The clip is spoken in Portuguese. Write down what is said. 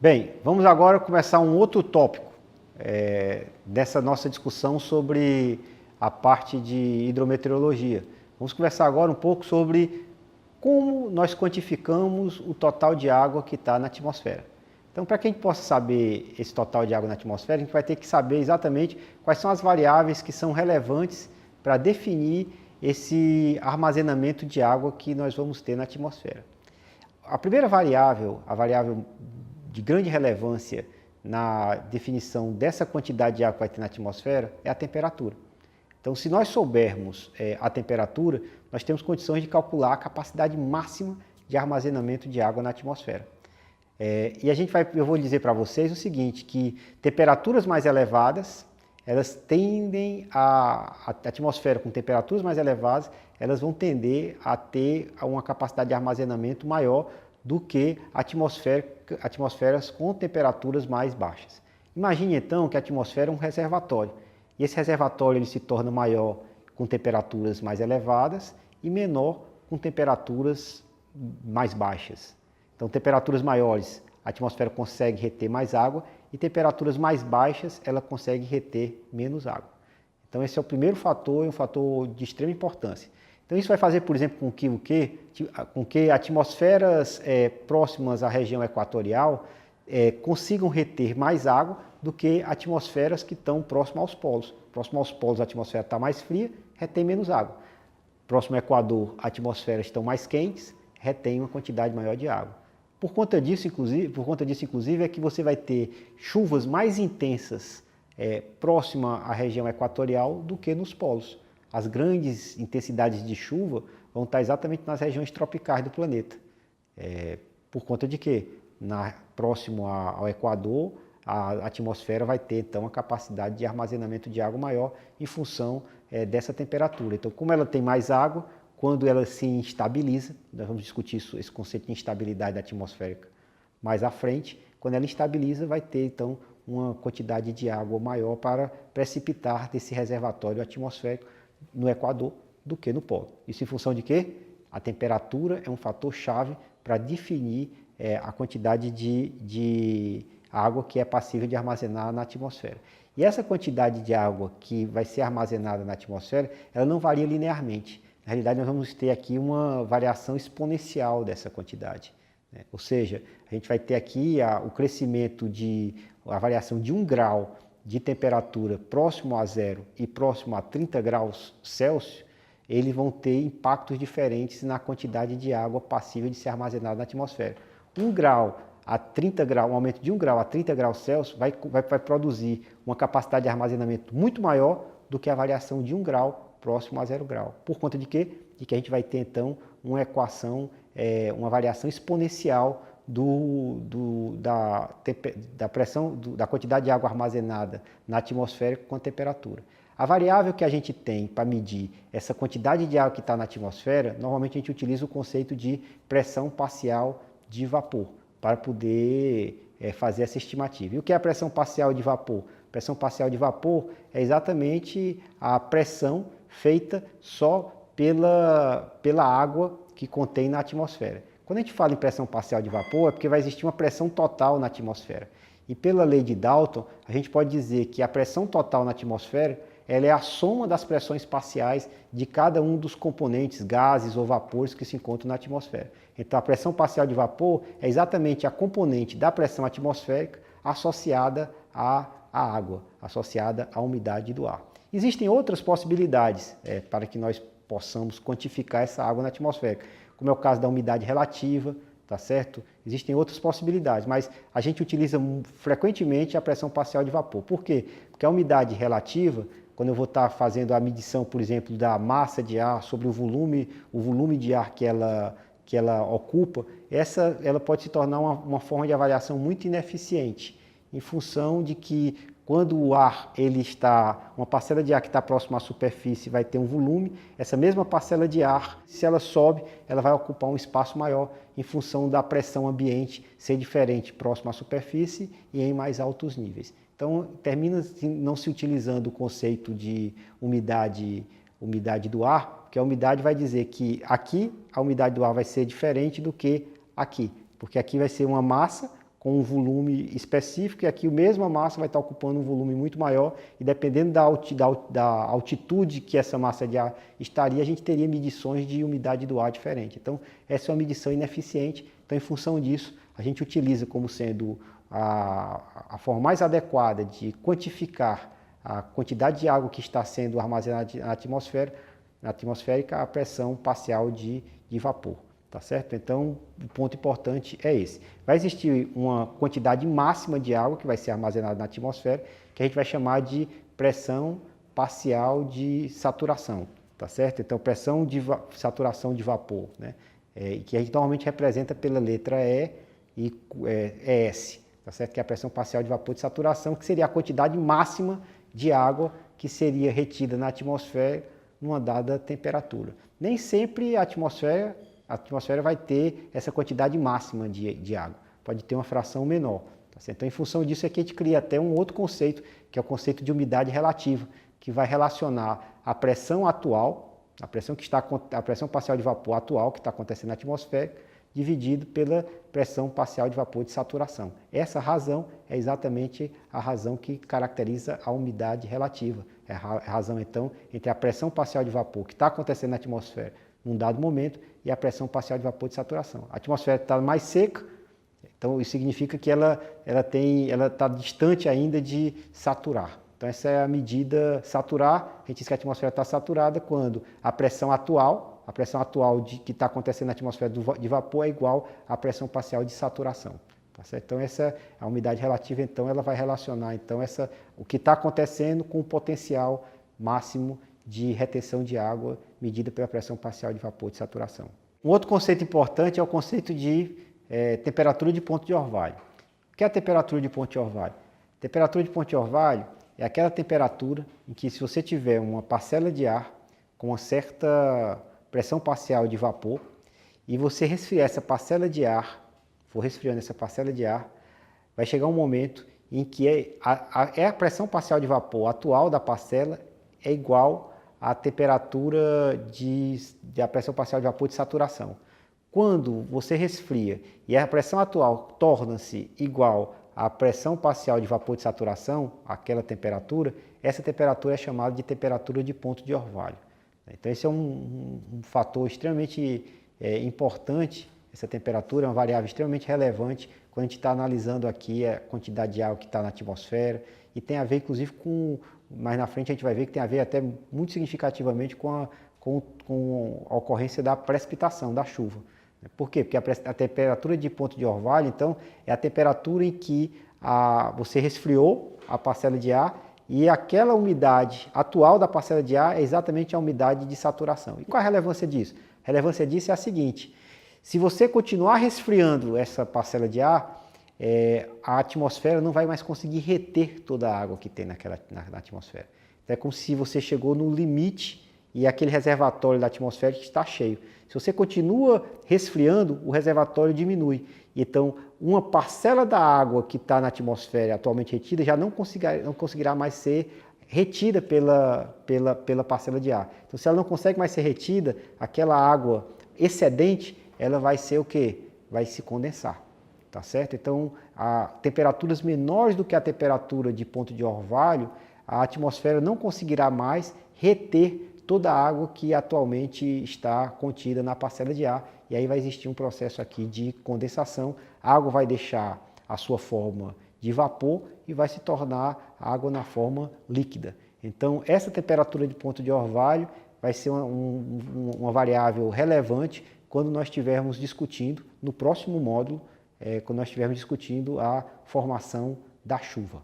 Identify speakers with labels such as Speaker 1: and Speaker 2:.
Speaker 1: Bem, vamos agora começar um outro tópico dessa nossa discussão sobre a parte de hidrometeorologia. Vamos conversar agora um pouco sobre como nós quantificamos o total de água que está na atmosfera. Então, para que a gente possa saber esse total de água na atmosfera, a gente vai ter que saber exatamente quais são as variáveis que são relevantes para definir esse armazenamento de água que nós vamos ter na atmosfera. A primeira variável, a variável de grande relevância na definição dessa quantidade de água que vai ter na atmosfera é a temperatura. Então, se nós soubermos a temperatura, nós temos condições de calcular a capacidade máxima de armazenamento de água na atmosfera. E eu vou dizer para vocês o seguinte, que temperaturas mais elevadas, elas tendem a atmosfera com temperaturas mais elevadas, elas vão tender a ter uma capacidade de armazenamento maior do que atmosferas com temperaturas mais baixas. Imagine então que a atmosfera é um reservatório, e esse reservatório ele se torna maior com temperaturas mais elevadas e menor com temperaturas mais baixas. Então, temperaturas maiores, a atmosfera consegue reter mais água, e temperaturas mais baixas, ela consegue reter menos água. Então, esse é o primeiro fator, e um fator de extrema importância. Então, isso vai fazer, por exemplo, com que atmosferas próximas à região equatorial consigam reter mais água do que atmosferas que estão próximas aos polos. Próximo aos polos, a atmosfera está mais fria, retém menos água. Próximo ao Equador, atmosferas estão mais quentes, retém uma quantidade maior de água. Por conta disso, inclusive, é que você vai ter chuvas mais intensas próxima à região equatorial do que nos polos. As grandes intensidades de chuva vão estar exatamente nas regiões tropicais do planeta. Por conta de quê? Próximo ao Equador, a atmosfera vai ter, então, a capacidade de armazenamento de água maior em função dessa temperatura. Então, como ela tem mais água, quando ela se instabiliza, nós vamos discutir esse conceito de instabilidade atmosférica mais à frente, quando ela instabiliza, vai ter, então, uma quantidade de água maior para precipitar desse reservatório atmosférico no Equador do que no polo. Isso em função de quê? A temperatura é um fator chave para definir a quantidade de água que é passível de armazenar na atmosfera. E essa quantidade de água que vai ser armazenada na atmosfera, ela não varia linearmente. Na realidade, nós vamos ter aqui uma variação exponencial dessa quantidade. Ou seja, a gente vai ter aqui o crescimento a variação de 1 grau de temperatura próximo a zero e próximo a 30 graus Celsius, eles vão ter impactos diferentes na quantidade de água passível de ser armazenada na atmosfera. 1 grau a 30 graus, um aumento de 1 grau a 30 graus Celsius vai produzir uma capacidade de armazenamento muito maior do que a variação de 1 grau próximo a 0 grau. Por conta de quê? De que a gente vai ter, então, uma equação, uma variação exponencial da pressão, da quantidade de água armazenada na atmosfera com a temperatura. A variável que a gente tem para medir essa quantidade de água que está na atmosfera, normalmente a gente utiliza o conceito de pressão parcial de vapor, para poder fazer essa estimativa. E o que é a pressão parcial de vapor? Pressão parcial de vapor é exatamente a pressão feita só pela água que contém na atmosfera. Quando a gente fala em pressão parcial de vapor, é porque vai existir uma pressão total na atmosfera. E pela lei de Dalton, a gente pode dizer que a pressão total na atmosfera ela é a soma das pressões parciais de cada um dos componentes, gases ou vapores que se encontram na atmosfera. Então, a pressão parcial de vapor é exatamente a componente da pressão atmosférica associada à água, associada à umidade do ar. Existem outras possibilidades para que nós possamos quantificar essa água na atmosfera, como é o caso da umidade relativa, tá certo? Existem outras possibilidades, mas a gente utiliza frequentemente a pressão parcial de vapor. Por quê? Porque a umidade relativa, quando eu vou estar fazendo a medição, por exemplo, da massa de ar sobre o volume de ar que ela ocupa, ela pode se tornar uma forma de avaliação muito ineficiente, em função de que quando o ar, uma parcela de ar que está próxima à superfície vai ter um volume, essa mesma parcela de ar, se ela sobe, ela vai ocupar um espaço maior em função da pressão ambiente ser diferente próximo à superfície e em mais altos níveis. Então, termina não se utilizando o conceito de umidade do ar, porque a umidade vai dizer que aqui a umidade do ar vai ser diferente do que aqui, porque aqui vai ser uma massa com um volume específico, e aqui a mesma massa vai estar ocupando um volume muito maior, e dependendo da altitude que essa massa de ar estaria, a gente teria medições de umidade do ar diferente. Então, essa é uma medição ineficiente, então, em função disso, a gente utiliza como sendo a forma mais adequada de quantificar a quantidade de água que está sendo armazenada na atmosférica, a pressão parcial de vapor. Tá certo? Então, o ponto importante é esse. Vai existir uma quantidade máxima de água que vai ser armazenada na atmosfera, que a gente vai chamar de pressão parcial de saturação. Tá certo? Então, pressão de saturação de vapor, né? Que a gente normalmente representa pela letra E e ES. Tá certo? Que é a pressão parcial de vapor de saturação, que seria a quantidade máxima de água que seria retida na atmosfera numa dada temperatura. Nem sempre a atmosfera vai ter essa quantidade máxima de água, pode ter uma fração menor. Tá certo? Então, em função disso, aqui a gente cria até um outro conceito, que é o conceito de umidade relativa, que vai relacionar a pressão atual, a pressão parcial de vapor atual que está acontecendo na atmosfera, dividido pela pressão parcial de vapor de saturação. Essa razão é exatamente a razão que caracteriza a umidade relativa. É a razão, então, entre a pressão parcial de vapor que está acontecendo na atmosfera num dado momento e a pressão parcial de vapor de saturação. A atmosfera está mais seca, então isso significa que ela está distante ainda de saturar. Então essa é a medida saturar. A gente diz que a atmosfera está saturada quando a pressão atual que está acontecendo na atmosfera de vapor é igual à pressão parcial de saturação. Tá certo? Então essa é a umidade relativa, então ela vai relacionar então o que está acontecendo com o potencial máximo de retenção de água medida pela pressão parcial de vapor de saturação. Um outro conceito importante é o conceito de temperatura de ponto de orvalho. O que é a temperatura de ponto de orvalho? Temperatura de ponto de orvalho é aquela temperatura em que, se você tiver uma parcela de ar com uma certa pressão parcial de vapor e você resfriar essa parcela de ar, for resfriando essa parcela de ar, vai chegar um momento em que a pressão parcial de vapor atual da parcela é igual à temperatura da pressão parcial de vapor de saturação. Quando você resfria e a pressão atual torna-se igual à pressão parcial de vapor de saturação, aquela temperatura, essa temperatura é chamada de temperatura de ponto de orvalho. Então esse é um fator extremamente importante. Essa temperatura é uma variável extremamente relevante quando a gente está analisando aqui a quantidade de água que está na atmosfera, e tem a ver inclusive mais na frente a gente vai ver que tem a ver até muito significativamente com a ocorrência da precipitação, da chuva. Por quê? Porque a temperatura de ponto de orvalho, então, é a temperatura em que você resfriou a parcela de ar e aquela umidade atual da parcela de ar é exatamente a umidade de saturação. E qual a relevância disso? A relevância disso é a seguinte: se você continuar resfriando essa parcela de ar, a atmosfera não vai mais conseguir reter toda a água que tem na atmosfera. Então, é como se você chegou no limite e aquele reservatório da atmosfera está cheio. Se você continua resfriando, o reservatório diminui. Então, uma parcela da água que está na atmosfera atualmente retida já não conseguirá mais ser retida pela parcela de ar. Então, se ela não consegue mais ser retida, aquela água excedente, ela vai ser o quê? Vai se condensar. Tá certo? Então, a temperaturas menores do que a temperatura de ponto de orvalho, a atmosfera não conseguirá mais reter toda a água que atualmente está contida na parcela de ar, e aí vai existir um processo aqui de condensação. A água vai deixar a sua forma de vapor e vai se tornar água na forma líquida. Então, essa temperatura de ponto de orvalho vai ser uma variável relevante quando nós estivermos discutindo, no próximo módulo, quando nós estivermos discutindo a formação da chuva.